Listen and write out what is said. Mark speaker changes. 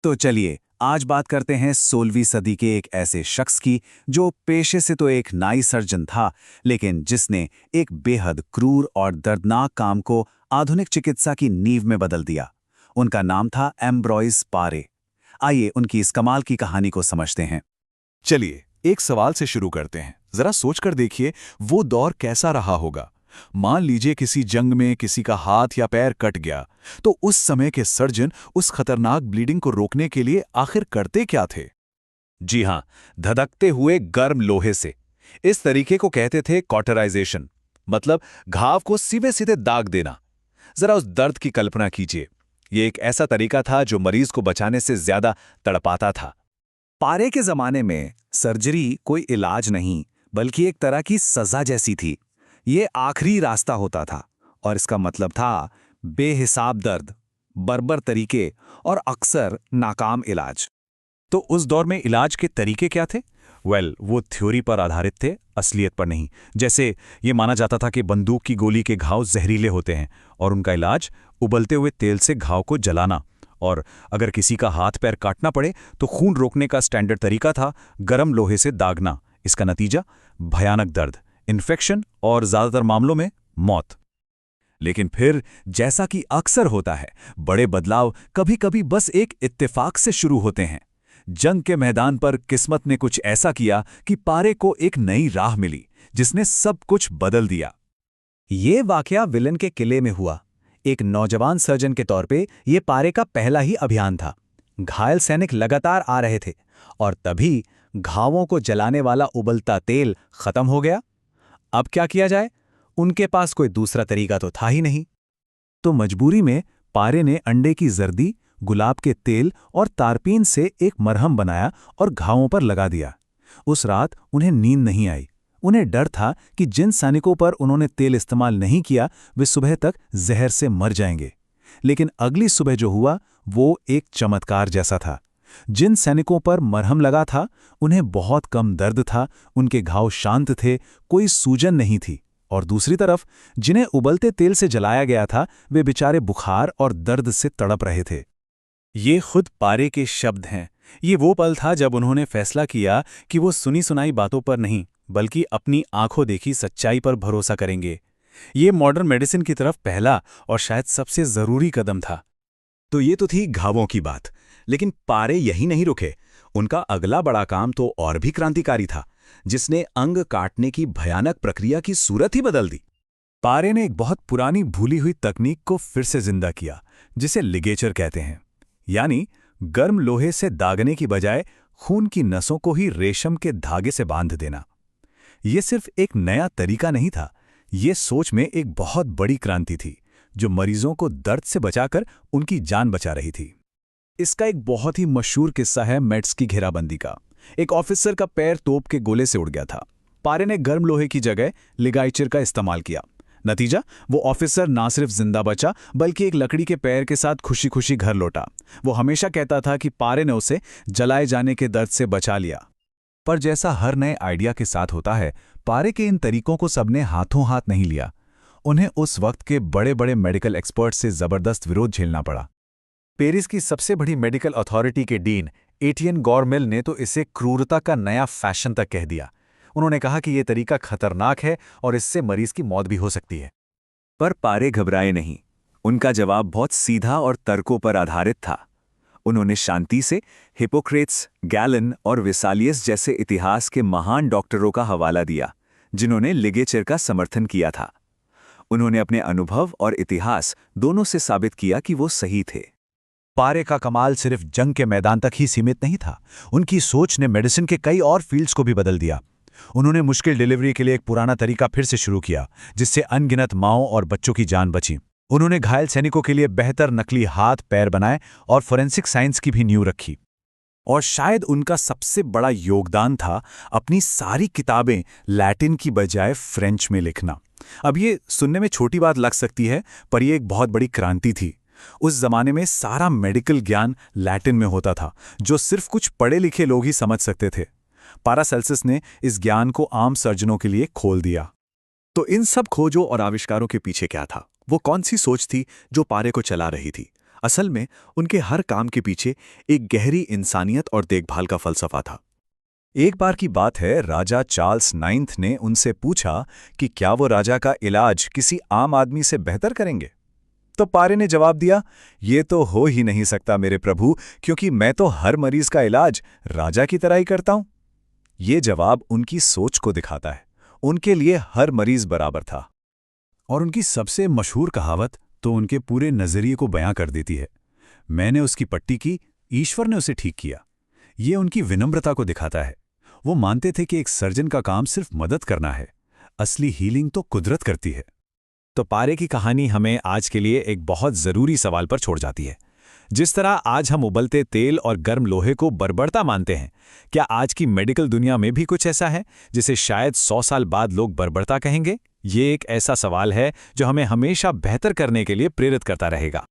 Speaker 1: तो चलिए आज बात करते हैं 16वीं सदी के एक ऐसे शख्स की जो पेशे से तो एक नाई सर्जन था, लेकिन जिसने एक बेहद क्रूर और दर्दनाक काम को आधुनिक चिकित्सा की नींव में बदल दिया। उनका नाम था एम्ब्रॉयस पारे। आइए उनकी इस कमाल की कहानी को समझते हैं।
Speaker 2: चलिए एक सवाल से शुरू करते हैं। जरा सोचकर देखिए वो दौर कैसा रहा होगा। मान लीजिए किसी जंग में किसी का हाथ या पैर कट गया, तो उस समय के सर्जन उस खतरनाक ब्लीडिंग को रोकने के लिए आखिर करते क्या थे?
Speaker 1: जी हाँ, धधकते हुए गर्म लोहे से। इस तरीके को कहते थे कॉटराइजेशन, मतलब घाव को सीधे सीधे दाग देना। जरा उस दर्द की कल्पना कीजिए। ये एक ऐसा तरीका था जो मरीज को बचाने से ज्यादा तड़पाता था। पारे के जमाने में सर्जरी कोई इलाज नहीं, बल्कि एक तरह की सजा जैसी थी। ये आखिरी रास्ता होता था और इसका मतलब था बेहिसाब दर्द, बर्बर तरीके और अक्सर नाकाम इलाज।
Speaker 3: तो उस दौर में इलाज के तरीके क्या थे? वो थ्योरी पर आधारित थे, असलियत पर नहीं। जैसे ये माना जाता था कि बंदूक की गोली के घाव जहरीले होते हैं और उनका इलाज उबलते हुए तेल से घाव को जलाना। और अगर किसी का हाथ पैर काटना पड़े तो खून रोकने का स्टैंडर्ड तरीका था गर्म लोहे से दागना। इसका नतीजा भयानक दर्द, इन्फेक्शन और ज्यादातर मामलों में मौत। लेकिन फिर जैसा कि अक्सर होता है, बड़े बदलाव कभी-कभी बस एक इत्तेफाक से शुरू होते हैं। जंग के मैदान पर किस्मत ने कुछ ऐसा किया कि पारे को एक नई राह मिली, जिसने सब कुछ बदल दिया।
Speaker 1: ये वाकया विलन के किले में हुआ। एक नौजवान सर्जन के तौर पे ये पारे का पहला ही अभियान था। घायल सैनिक लगातार आ रहे थे और तभी घावों को जलाने वाला उबलता तेल खत्म हो गया। अब क्या किया जाए? उनके पास कोई दूसरा तरीका तो था ही नहीं।
Speaker 3: तो मजबूरी में पारे ने अंडे की जर्दी, गुलाब के तेल और तारपीन से एक मरहम बनाया और घावों पर लगा दिया। उस रात उन्हें नींद नहीं आई। उन्हें डर था कि जिन सैनिकों पर उन्होंने तेल इस्तेमाल नहीं किया वे सुबह तक जहर से मर जाएंगे। लेकिन अगली सुबह जो हुआ वो एक चमत्कार जैसा था। जिन सैनिकों पर मरहम लगा था उन्हें बहुत कम दर्द था, उनके घाव शांत थे, कोई सूजन नहीं थी। और दूसरी तरफ जिन्हें उबलते तेल से जलाया गया था वे बेचारे बुखार और दर्द से तड़प रहे थे।
Speaker 1: ये खुद पारे के शब्द हैं। ये वो पल था जब उन्होंने फैसला किया कि वो सुनी सुनाई बातों पर नहीं, बल्कि अपनी आंखों देखी सच्चाई पर भरोसा करेंगे। ये मॉडर्न मेडिसिन की तरफ पहला और शायद सबसे जरूरी कदम था।
Speaker 3: तो ये तो थी घावों की बात, लेकिन पारे यही नहीं रुके। उनका अगला बड़ा काम तो और भी क्रांतिकारी था, जिसने अंग काटने की भयानक प्रक्रिया की सूरत ही बदल दी। पारे ने एक बहुत पुरानी भूली हुई तकनीक को फिर से जिंदा किया, जिसे लिगेचर कहते हैं। यानी गर्म लोहे से दागने की बजाय खून की नसों को ही रेशम के धागे से बांध देना। ये सिर्फ एक नया तरीका नहीं था, ये सोच में एक बहुत बड़ी क्रांति थी, जो मरीजों को दर्द से बचाकर उनकी जान बचा रही थी। इसका एक बहुत ही मशहूर किस्सा है मेट्स की घेराबंदी का। एक ऑफिसर का पैर तोप के गोले से उड़ गया था। पारे ने गर्म लोहे की जगह लिगाइचर का इस्तेमाल किया। नतीजा, वो ऑफिसर ना सिर्फ जिंदा बचा बल्कि एक लकड़ी के पैर के साथ खुशी खुशी घर लौटा। वो हमेशा कहता था कि पारे ने उसे जलाए जाने के दर्द से बचा लिया। पर जैसा हर नए आइडिया के साथ होता है, पारे के इन तरीकों को सबने हाथों हाथ नहीं लिया। उन्हें उस वक्त के बड़े बड़े मेडिकल एक्सपर्ट से जबरदस्त विरोध झेलना पड़ा। पेरिस की सबसे बड़ी मेडिकल अथॉरिटी के डीन एटियन गॉरमेल ने तो इसे क्रूरता का नया फैशन तक कह दिया। उन्होंने कहा कि यह तरीका खतरनाक है और इससे मरीज की मौत भी हो सकती है। पर पारे घबराए नहीं। उनका जवाब बहुत सीधा और तर्कों पर आधारित था। उन्होंने शांति से हिपोक्रेट्स, गैलन और विसालियस जैसे इतिहास के महान डॉक्टरों का हवाला दिया, जिन्होंने लिगेचर का समर्थन किया था। उन्होंने अपने अनुभव और इतिहास दोनों से साबित किया कि वो सही थे। पारे का कमाल सिर्फ जंग के मैदान तक ही सीमित नहीं था। उनकी सोच ने मेडिसिन के कई और फील्ड्स को भी बदल दिया। उन्होंने मुश्किल डिलीवरी के लिए एक पुराना तरीका फिर से शुरू किया, जिससे अनगिनत माओं और बच्चों की जान बची। उन्होंने घायल सैनिकों के लिए बेहतर नकली हाथ पैर बनाए और फोरेंसिक साइंस की भी नींव रखी। और शायद उनका सबसे बड़ा योगदान था अपनी सारी किताबें लैटिन की बजाय फ्रेंच में लिखना। अब ये सुनने में छोटी बात लग सकती है, पर यह एक बहुत बड़ी क्रांति थी। उस जमाने में सारा मेडिकल ज्ञान लैटिन में होता था, जो सिर्फ कुछ पढ़े लिखे लोग ही समझ सकते थे। पारासेल्सस ने इस ज्ञान को आम सर्जनों के लिए खोल दिया। तो इन सब खोजों और आविष्कारों के पीछे क्या था? वो कौन सी सोच थी जो पारे को चला रही थी?
Speaker 2: असल में उनके हर काम के पीछे एक गहरी इंसानियत और देखभाल का फलसफा था।
Speaker 3: एक बार की बात है, राजा चार्ल्स नाइन्थ ने उनसे पूछा कि क्या वो राजा का इलाज किसी आम आदमी से बेहतर करेंगे। तो पारे ने जवाब दिया, ये तो हो ही नहीं सकता मेरे प्रभु, क्योंकि मैं तो हर मरीज का इलाज राजा की तरह ही करता हूं। ये जवाब उनकी सोच को दिखाता है। उनके लिए हर मरीज बराबर था।
Speaker 2: और उनकी सबसे मशहूर कहावत तो उनके पूरे नजरिए को बयां कर देती है। मैंने उसकी पट्टी की, ईश्वर ने उसे ठीक किया। ये उनकी विनम्रता को दिखाता है। वो मानते थे कि एक सर्जन का काम सिर्फ मदद करना है, असली हीलिंग तो कुदरत करती है।
Speaker 1: तो पारे की कहानी हमें आज के लिए एक बहुत ज़रूरी सवाल पर छोड़ जाती है। जिस तरह आज हम उबलते तेल और गर्म लोहे को बर्बरता मानते हैं, क्या आज की मेडिकल दुनिया में भी कुछ ऐसा है जिसे शायद 100 साल बाद लोग बर्बरता कहेंगे? ये एक ऐसा सवाल है जो हमें हमेशा बेहतर करने के लिए प्रेरित करता रहेगा।